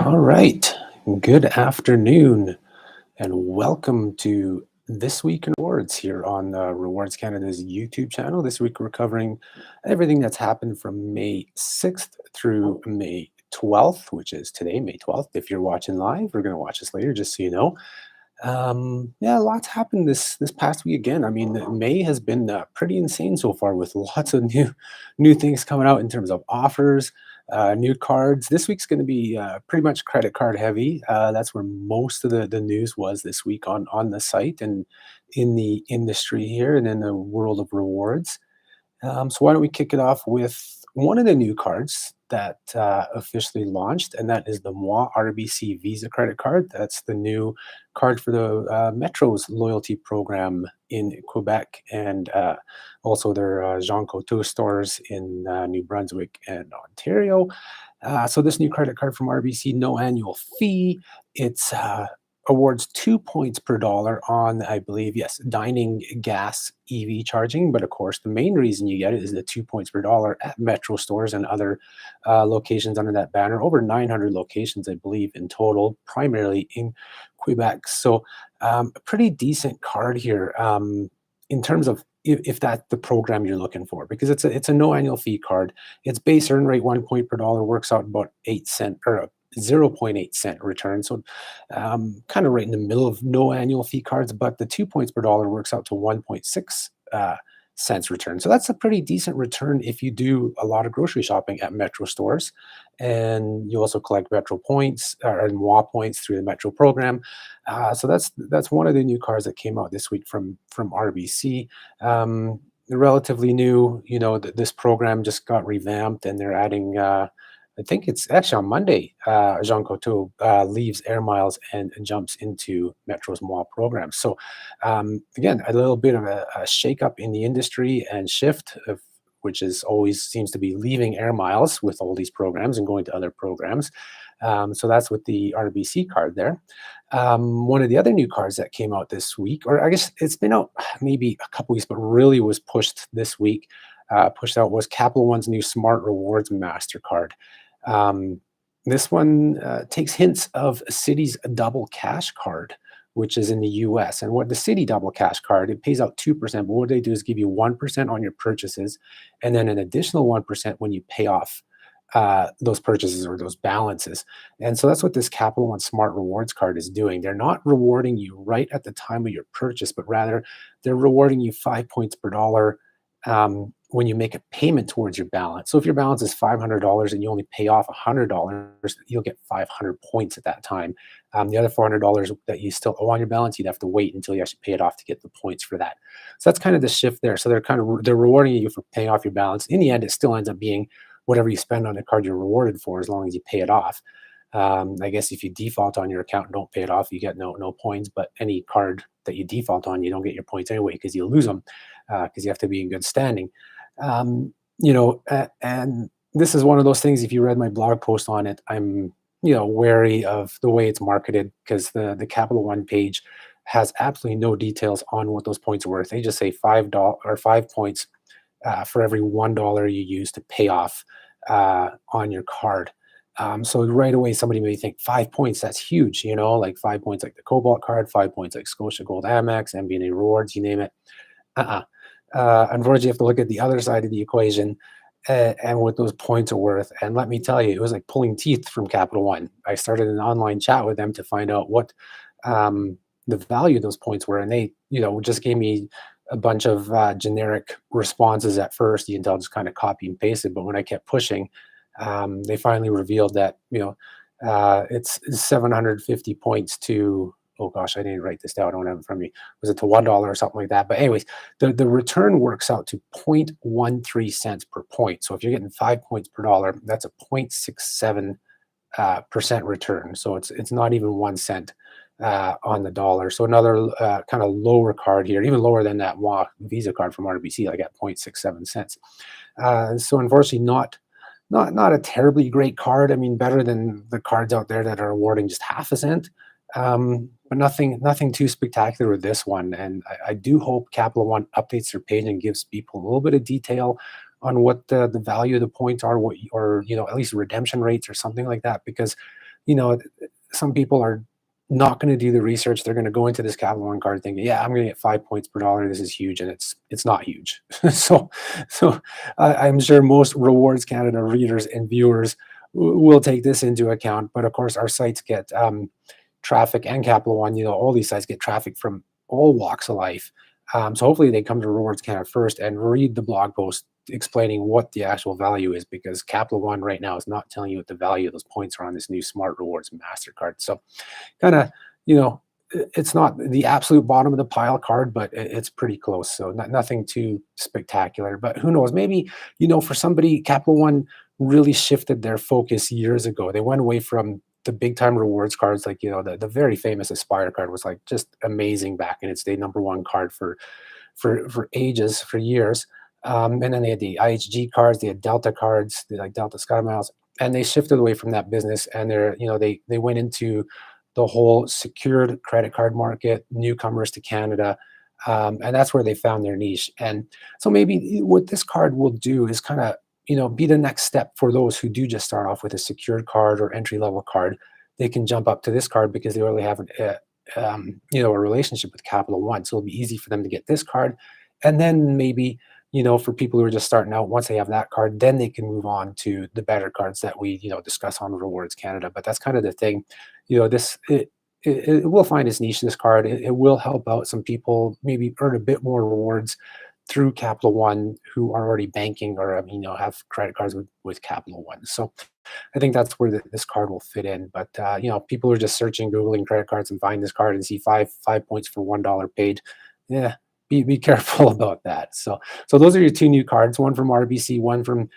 All right. Good afternoon, and welcome to This Week in Rewards here on Rewards Canada's YouTube channel. This week, we're covering everything that's happened from May 6th through May 12th, which is today, May 12th. If you're watching live, we're going to watch this later, just so you know. Yeah, lots happened this past week again. I mean, May has been pretty insane so far, with lots of new things coming out in terms of offers, new cards. This week's going to be pretty much credit card heavy. That's where most of the news was this week on the site and in the industry here and in the world of rewards. So why don't we kick it off with one of the new cards that officially launched, and that is the Moi RBC Visa credit card. That's the new card for the Metro's loyalty program in Quebec, and also their Jean Coutu stores in New Brunswick and Ontario. So this new credit card from RBC, no annual fee. It's awards 2 points per dollar on, I believe, yes, dining, gas, EV charging. But of course, the main reason you get it is the 2 points per dollar at Metro stores and other locations under that banner. Over 900 locations, I believe, in total, primarily in Quebec. So a pretty decent card here in terms of if that's the program you're looking for, because it's a no annual fee card. Its base earn rate 1 point per dollar works out about 8 cent or 0.8 cent return. So kind of right in the middle of no annual fee cards, but the 2 points per dollar works out to 1.6 cents return. So that's a pretty decent return if you do a lot of grocery shopping at Metro stores. And you also collect Metro points or Moi points through the Metro program. So that's one of the new cards that came out this week from RBC. Relatively new, this program just got revamped, and they're adding I think it's actually on Monday, Jean Coutu leaves Air Miles and jumps into Metro's Moi program. So again, a little bit of a shakeup in the industry and shift of which is always seems to be leaving Air Miles with all these programs and going to other programs. So that's with the RBC card there. One of the other new cards that came out this week, or I guess it's been out maybe a couple weeks, but really was pushed this week, pushed out, was Capital One's new Smart Rewards Mastercard. This one takes hints of Citi's Double Cash Card, which is in the US. And what the Citi Double Cash Card, it pays out 2%, but what they do is give you 1% on your purchases, and then an additional 1% when you pay off those purchases or those balances. And so that's what this Capital One Smart Rewards card is doing. They're not rewarding you right at the time of your purchase, but rather they're rewarding you 5 points per dollar when you make a payment towards your balance. So if your balance is $500 and you only pay off $100, you'll get 500 points at that time. The other $400 that you still owe on your balance, you'd have to wait until you actually pay it off to get the points for that. So that's kind of the shift there. So they're rewarding you for paying off your balance. In the end, it still ends up being whatever you spend on the card you're rewarded for, as long as you pay it off. I guess if you default on your account and don't pay it off, you get no points. But any card that you default on, you don't get your points anyway, because you lose them, because you have to be in good standing. And this is one of those things. If you read my blog post on it, I'm wary of the way it's marketed, because the Capital One page has absolutely no details on what those points are worth. They just say $5 or 5 points for every $1 you use to pay off on your card. So right away, somebody may think 5 points, that's huge, like 5 points like the Cobalt Card, 5 points like Scotia Gold Amex, MBNA Rewards, you name it. Unfortunately, you have to look at the other side of the equation and what those points are worth. And let me tell you, it was like pulling teeth from Capital One. I started an online chat with them to find out what the value of those points were. And they, just gave me a bunch of generic responses at first. You can tell, just kind of copy and pasted. But when I kept pushing, they finally revealed that, it's 750 points to, oh gosh, I didn't write this down. I don't have it from me. Was it to $1 or something like that? But anyways, the return works out to 0.13 cents per point. So if you're getting 5 points per dollar, that's a 0.67 percent return. So it's not even 1 cent on the dollar. So another kind of lower card here, even lower than that Moi Visa card from RBC, like at 0.67 cents. So unfortunately, not a terribly great card. I mean, better than the cards out there that are awarding just half a cent. But nothing too spectacular with this one. And I do hope Capital One updates their page and gives people a little bit of detail on what the value of the points are, or at least redemption rates or something like that, because you know, some people are not going to do the research. They're going to go into this Capital One card thinking, yeah, I'm going to get 5 points per dollar. This is huge, and it's not huge. so I'm sure most Rewards Canada readers and viewers will take this into account. But of course, our sites get traffic, and Capital One. All these sites get traffic from all walks of life. So hopefully they come to Rewards Canada first and read the blog post explaining what the actual value is, because Capital One right now is not telling you what the value of those points are on this new Smart Rewards Mastercard. So kind of, it's not the absolute bottom of the pile card, but it's pretty close. So nothing too spectacular. But who knows? Maybe, for somebody, Capital One really shifted their focus years ago. They went away from the big time rewards cards, like the very famous Aspire card was like just amazing back in its day, #1 card for ages, for years. And then they had the IHG cards, they had Delta cards, like Delta Sky Miles, and they shifted away from that business. And they went into the whole secured credit card market, newcomers to Canada, and that's where they found their niche. And so maybe what this card will do is kind of be the next step for those who do just start off with a secured card or entry level card. They can jump up to this card because they already have a relationship with Capital One, so it'll be easy for them to get this card. And then maybe for people who are just starting out, once they have that card, then they can move on to the better cards that we discuss on Rewards Canada. But that's kind of the thing. It will find its niche, this card. It will help out some people maybe earn a bit more rewards through Capital One who are already banking or have credit cards with Capital One. So I think that's where this card will fit in. But people are just searching, googling credit cards and find this card and see five points for $1 paid. Yeah, be careful about that. So those are your two new cards, one from RBC, one from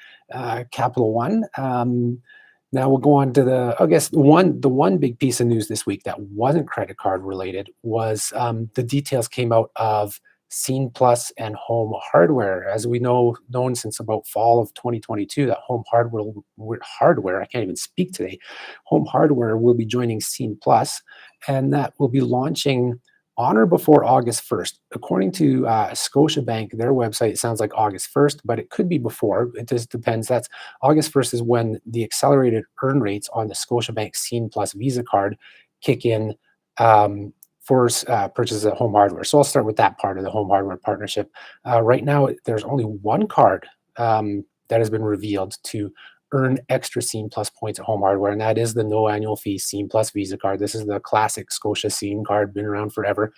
Capital One. Now we'll go on to the one big piece of news this week that wasn't credit card related was the details came out of Scene Plus and Home Hardware. As we known since about fall of 2022, that Home Hardware, I can't even speak today, Home Hardware will be joining Scene Plus, and that will be launching on or before August 1st. According to Scotiabank, their website, it sounds like August 1st, but it could be before. It just depends. That's August 1st is when the accelerated earn rates on the Scotiabank Scene Plus Visa card kick in for purchases at Home Hardware. So I'll start with that part of the Home Hardware partnership. Right now, there's only one card that has been revealed to earn extra Scene Plus points at Home Hardware, and that is the no annual fee Scene Plus Visa card. This is the classic Scotia Scene card, been around forever.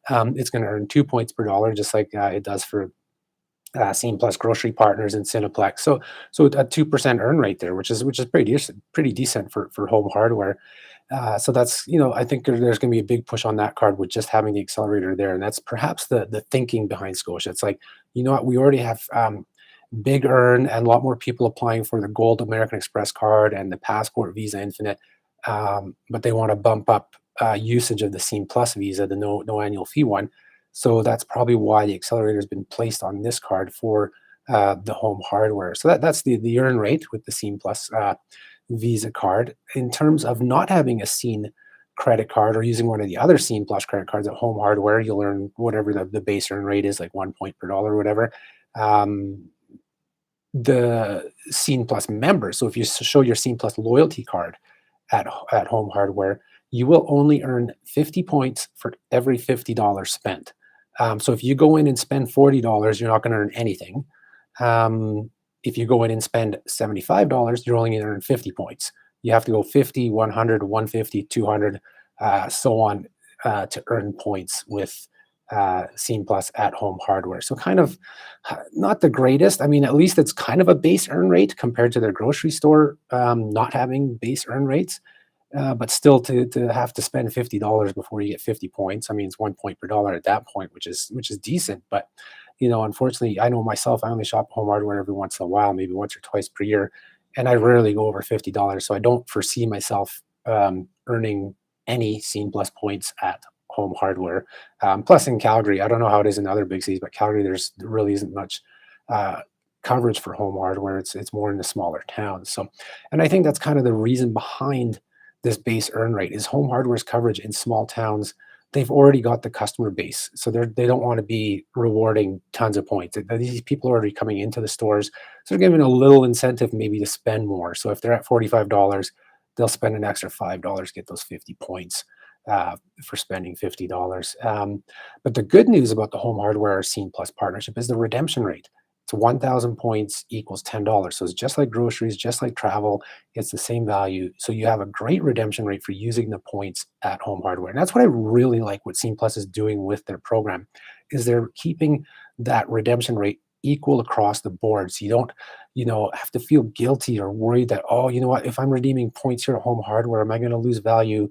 It's going to earn 2 points per dollar, just like it does for Scene Plus Grocery Partners and Cineplex. So a 2% earn rate there, which is pretty decent for Home Hardware. So that's, I think there's going to be a big push on that card with just having the accelerator there. And that's perhaps the thinking behind Scotia. It's like, what, we already have big earn and a lot more people applying for the Gold American Express card and the Passport Visa Infinite, but they want to bump up usage of the Scene Plus Visa, the no annual fee one. So that's probably why the accelerator has been placed on this card for the Home Hardware. So that's the earn rate with the Scene Plus Visa card. In terms of not having a Scene credit card or using one of the other Scene Plus credit cards at Home Hardware, you'll earn whatever the base earn rate is, like 1 point per dollar or whatever. The Scene Plus members, so if you show your Scene Plus loyalty card at Home Hardware, you will only earn 50 points for every $50 spent. So if you go in and spend $40, you're not going to earn anything. If you go in and spend $75, you're only going to earn 50 points. You have to go 50, 100, 150, 200, so on to earn points with Scene Plus at Home Hardware. So kind of not the greatest. I mean, at least it's kind of a base earn rate compared to their grocery store not having base earn rates. But still to have to spend $50 before you get 50 points. I mean, it's 1 point per dollar at that point, which is decent. But unfortunately, I know myself, I only shop Home Hardware every once in a while, maybe once or twice per year, and I rarely go over $50. So I don't foresee myself earning any Scene Plus points at Home Hardware. Plus in Calgary, I don't know how it is in other big cities, but Calgary, there really isn't much coverage for Home Hardware. It's more in the smaller towns. So, and I think that's kind of the reason behind this base earn rate is Home Hardware's coverage in small towns. They've already got the customer base, so they don't want to be rewarding tons of points. These people are already coming into the stores, so they're giving a little incentive maybe to spend more. So if they're at $45, they'll spend an extra $5, get those 50 points for spending $50. But the good news about the Home Hardware Scene Plus partnership is the redemption rate. It's 1,000 points equals $10. So it's just like groceries, just like travel. It's the same value. So you have a great redemption rate for using the points at Home Hardware. And that's what I really like what Scene Plus is doing with their program, is they're keeping that redemption rate equal across the board. So you don't, have to feel guilty or worried that, oh, you know what, if I'm redeeming points here at Home Hardware, am I going to lose value?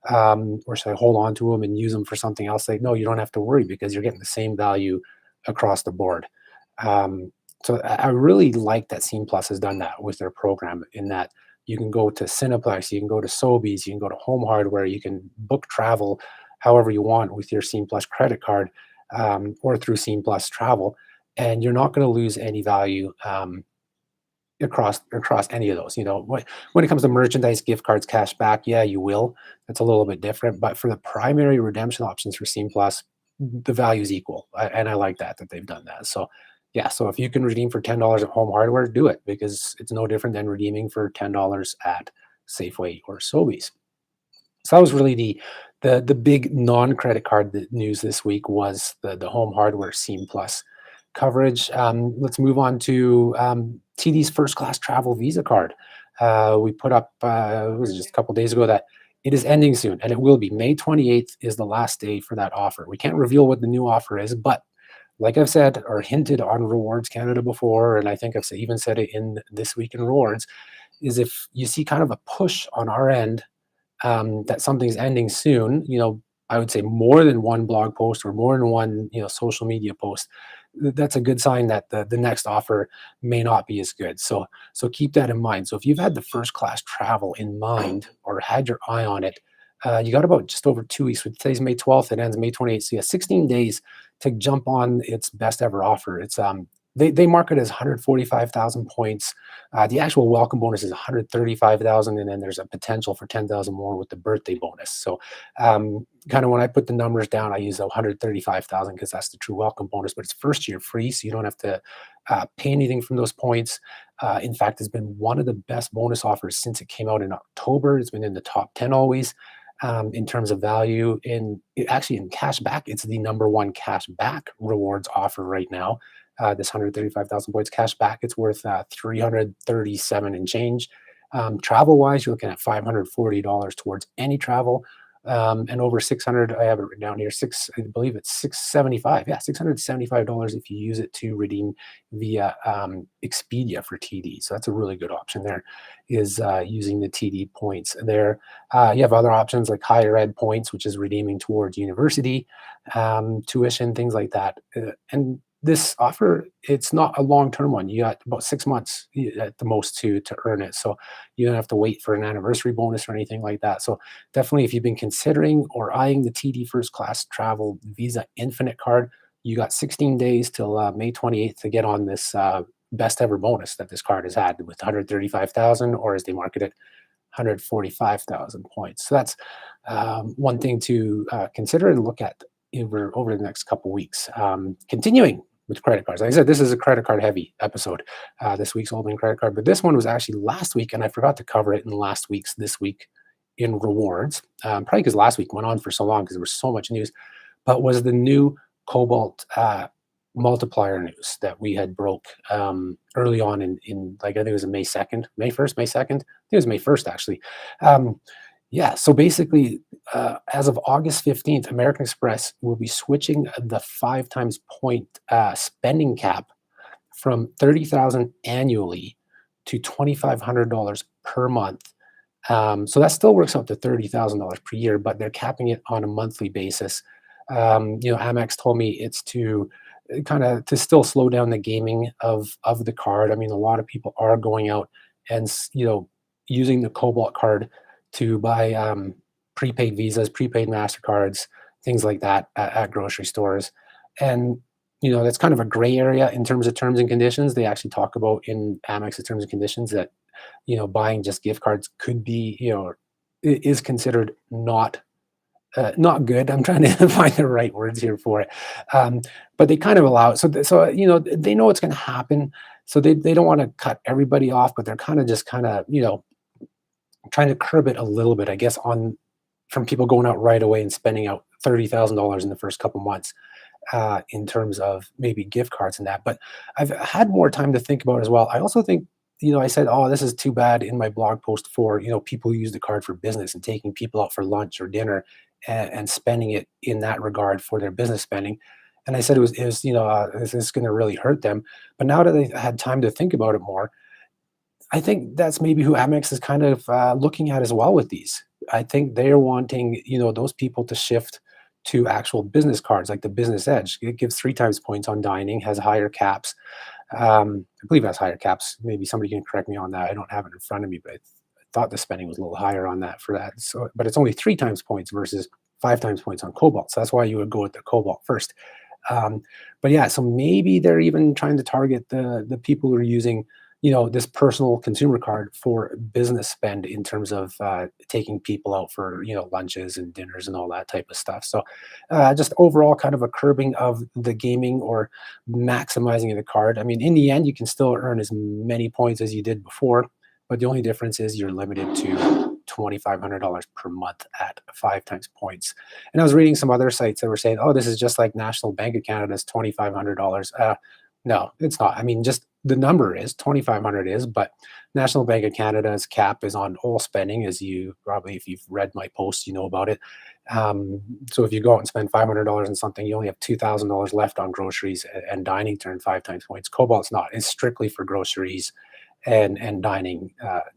Or should I hold on to them and use them for something else? Like, no, you don't have to worry because you're getting the same value across the board. So I really like that Scene Plus has done that with their program, in that you can go to Cineplex, you can go to Sobeys, you can go to Home Hardware, you can book travel however you want with your Scene Plus credit card, or through Scene Plus Travel, and you're not going to lose any value across any of those. When it comes to merchandise, gift cards, cash back, yeah, you will. That's a little bit different. But for the primary redemption options for Scene Plus, the value is equal, and I like that they've done that. So yeah, so if you can redeem for $10 at Home Hardware, do it, because it's no different than redeeming for $10 at Safeway or Sobeys. So that was really the big non-credit card news this week, was the Home Hardware Scene Plus coverage. Let's move on to TD's first class travel Visa card. We put up, was it just a couple days ago, that it is ending soon, and it will be. May 28th is the last day for that offer. We can't reveal what the new offer is, but like I've said or hinted on Rewards Canada before, and I think I've even said it in This Week in Rewards, is if you see kind of a push on our end that something's ending soon, I would say more than one blog post or more than one, social media post, that's a good sign that the next offer may not be as good. So keep that in mind. So if you've had the first class travel in mind or had your eye on it, you got about just over 2 weeks. Today's May 12th, it ends May 28th. So you have 16 days to jump on its best ever offer. It's they mark it as 145,000 points. The actual welcome bonus is 135,000, and then there's a potential for 10,000 more with the birthday bonus. So kind of when I put the numbers down, I use 135,000 because that's the true welcome bonus, but it's first year free, so you don't have to pay anything from those points. In fact, it's been one of the best bonus offers since it came out in October. It's been in the top 10 always. In terms of value, in cash back, it's the number one cash back rewards offer right now. This 135,000 points cash back, it's worth 337 and change. Travel wise, you're looking at $540 towards any travel, and over 600. I have it written down here. I believe it's 675. Yeah, $675 if you use it to redeem via Expedia for TD. So that's a really good option. There is using the TD points. There, you have other options like higher ed points, which is redeeming towards university tuition, things like that. And this offer, it's not a long-term one. You got about 6 months at the most to earn it. So you don't have to wait for an anniversary bonus or anything like that. So definitely, if you've been considering or eyeing the TD First Class Travel Visa Infinite card, you got 16 days till May 28th to get on this best ever bonus that this card has had, with 135,000, or as they market it, 145,000 points. So that's one thing to consider and look at over the next couple weeks. Continuing with credit cards. Like I said, this is a credit card heavy episode. This week's all been credit card, but this one was actually last week, and I forgot to cover it in last week's This Week in Rewards, probably because last week went on for so long because there was so much news, but was the new Cobalt multiplier news that we had broke early on in like, I think it was May 2nd, May 1st, May 2nd. I think it was May 1st, actually. Yeah, so basically, as of August 15th, American Express will be switching the 5 times point spending cap from $30,000 annually to $2,500 per month. So that still works out to $30,000 per year, but they're capping it on a monthly basis. Amex told me it's to still slow down the gaming of the card. I mean, a lot of people are going out and using the Cobalt card to buy prepaid Visas, prepaid Mastercards, things like that at grocery stores. And, that's kind of a gray area in terms of terms and conditions. They actually talk about in Amex's terms and conditions that, buying just gift cards could be, is considered not good. I'm trying to find the right words here for it. But they kind of allow it. So they know it's going to happen. So they don't want to cut everybody off, but they're trying to curb it a little bit, I guess, on from people going out right away and spending out $30,000 in the first couple months in terms of maybe gift cards and that. But I've had more time to think about it as well. I also think, I said, oh, this is too bad in my blog post for, people who use the card for business and taking people out for lunch or dinner and spending it in that regard for their business spending. And I said it was is this going to really hurt them? But now that I've had time to think about it more, I think that's maybe who Amex is kind of looking at as well with these. I think they're wanting, those people to shift to actual business cards, like the Business Edge. It gives 3 times points on dining, has higher caps. I believe it has higher caps. Maybe somebody can correct me on that. I don't have it in front of me, but I thought the spending was a little higher on that for that. So, but it's only 3 times points versus 5 times points on Cobalt. So that's why you would go with the Cobalt first. Um, but yeah, so maybe they're even trying to target the people who are using this personal consumer card for business spend in terms of taking people out for lunches and dinners and all that type of stuff. So just overall kind of a curbing of the gaming or maximizing of the card. I mean, in the end, you can still earn as many points as you did before, but the only difference is you're limited to $2,500 per month at 5 times points. And I was reading some other sites that were saying, oh, this is just like National Bank of Canada's $2,500. No, it's not. I mean, just the number is 2,500 is, but National Bank of Canada's cap is on all spending, as you probably, if you've read my post, you know about it. So if you go out and spend $500 on something, you only have $2,000 left on groceries and dining to earn 5 times points. Cobalt's not. It's strictly for groceries and dining,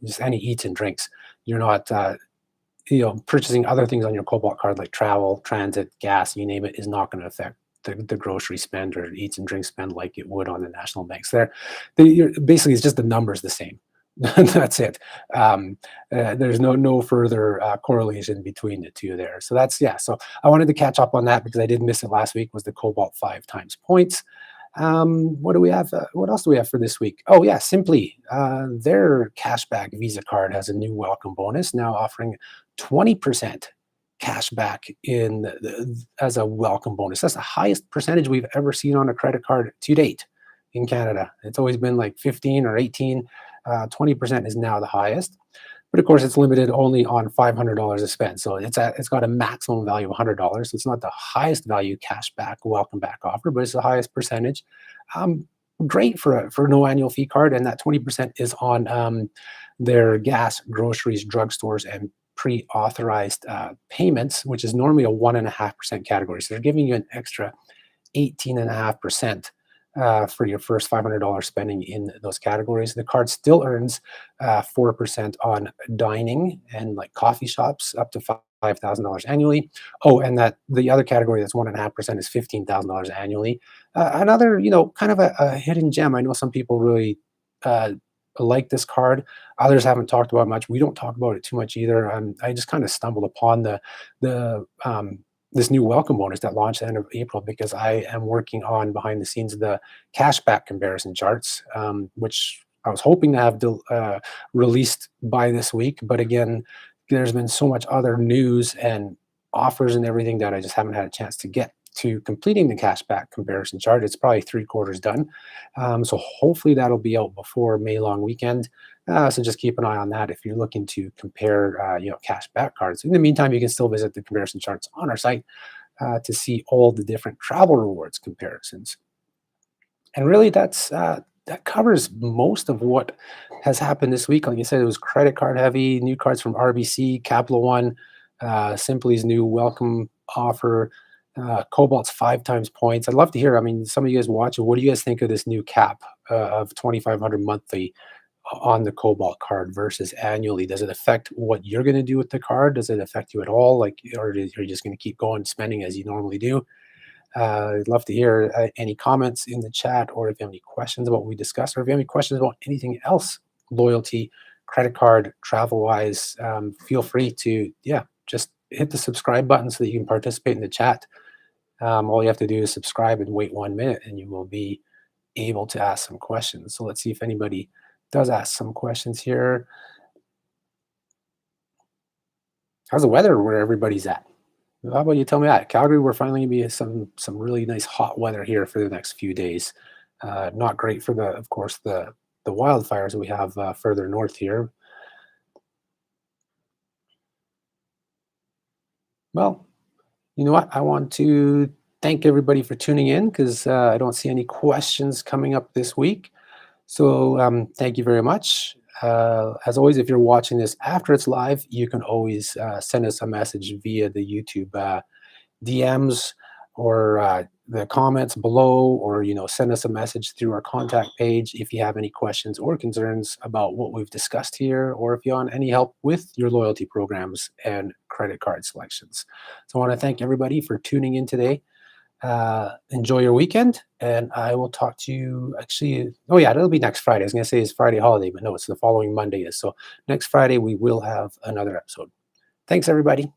just any eats and drinks. You're not, purchasing other things on your Cobalt card like travel, transit, gas, you name it, is not going to affect the grocery spend or eats and drink spend like it would on the national banks. Basically, it's just the numbers the same. That's it. There's no further correlation between the two there. So that's, yeah. So I wanted to catch up on that because I did miss it last week. Was the Cobalt 5 times points? What do we have? What else do we have for this week? Oh yeah, Simplii. Their cashback Visa card has a new welcome bonus now, offering 20% cash back as a welcome bonus. That's the highest percentage we've ever seen on a credit card to date in Canada. It's always been like 15 or 18. 20% is now the highest. But of course, it's limited only on $500 to spend. So it's got a maximum value of $100. So it's not the highest value cash back, welcome back offer, but it's the highest percentage. Great for no annual fee card. And that 20% is on their gas, groceries, drugstores, and pre-authorized payments, which is normally a 1.5% category. So they're giving you an extra 18.5% for your first $500 spending in those categories. The card still earns 4% on dining and like coffee shops up to $5,000 annually. Oh, and that the other category that's 1.5% is $15,000 annually. Another, kind of a hidden gem. I know some people really like this card. Others haven't talked about it much. We don't talk about it too much either. I just kind of stumbled upon the this new welcome bonus that launched at the end of April because I am working on behind the scenes the cashback comparison charts, which I was hoping to have released by this week. But again, there's been so much other news and offers and everything that I just haven't had a chance to get to completing the cashback comparison chart. It's probably 3/4 done. So hopefully that'll be out before May long weekend. So just keep an eye on that if you're looking to compare, cashback cards. In the meantime, you can still visit the comparison charts on our site to see all the different travel rewards comparisons. And really, that covers most of what has happened this week. Like I said, it was credit card heavy. New cards from RBC, Capital One, Simplii's new welcome offer. Cobalt's 5 times points. I'd love to hear. I mean, some of you guys watching, what do you guys think of this new cap of 2,500 monthly on the Cobalt card versus annually? Does it affect what you're going to do with the card? Does it affect you at all? Like, or are you just going to keep going spending as you normally do? I'd love to hear any comments in the chat, or if you have any questions about what we discussed, or if you have any questions about anything else, loyalty, credit card, travel wise, feel free to, just hit the subscribe button so that you can participate in the chat. All you have to do is subscribe and wait 1 minute and you will be able to ask some questions. So let's see if anybody does ask some questions here. How's the weather where everybody's at? How about you tell me that? Calgary, we're finally gonna be some really nice hot weather here for the next few days. Not great for of course, the wildfires that we have further north here. Well, you know what? I want to thank everybody for tuning in because I don't see any questions coming up this week. So thank you very much. As always, if you're watching this after it's live, you can always send us a message via the YouTube DMs or the comments below, or send us a message through our contact page if you have any questions or concerns about what we've discussed here, or if you want any help with your loyalty programs and credit card selections. So I want to thank everybody for tuning in today. Enjoy your weekend, and I will talk to you actually. Oh yeah, it'll be next Friday. I was gonna say it's Friday holiday, but no, it's the following Monday. So next Friday we will have another episode. Thanks, everybody.